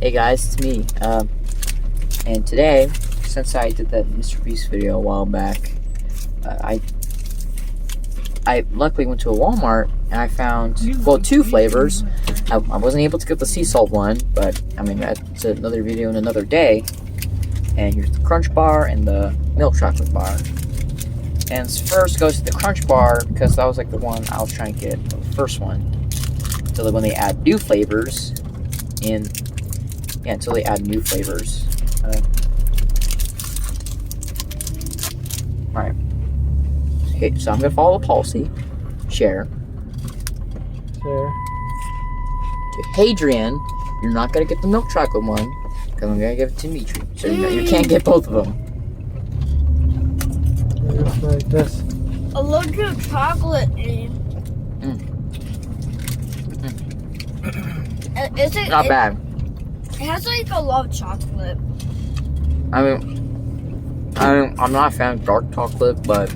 Hey guys, it's me. And today, since I did that Mr. Beast video a while back, I luckily went to a Walmart and I found, well, two flavors. I wasn't able to get the sea salt one, but I mean, that's another video in another day. And here's the Crunch Bar and the Milk Chocolate Bar. And first goes to the Crunch Bar because that was like the one I was trying to get, the first one. Until when they add new flavors until they add new flavors. Alright. Okay, so I'm gonna follow the policy. Share. Share. To Hadrian, you're not gonna get the milk chocolate one, because I'm gonna give it to Dimitri. So you can't get both of them. Just like this. A load of chocolate in. Is it Not bad. It has like a lot of chocolate. I'm not a fan of dark chocolate, but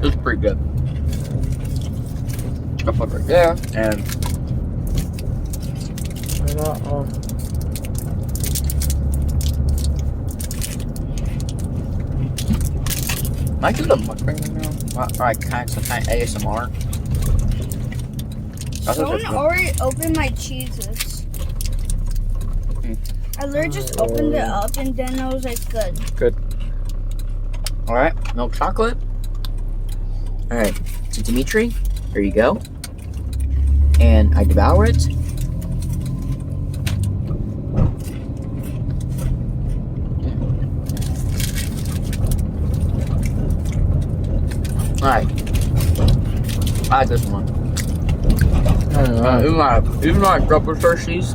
it's pretty good. I'll put it right there, and might do the mukbang now. Alright, kind of ASMR. Someone already opened my cheeses. I literally just opened it up and then I was like, good. Good. Alright, milk chocolate. Alright, to Dimitri, here you go. And I devour it. Alright. I like this one. Even though I grew up with Hershey's,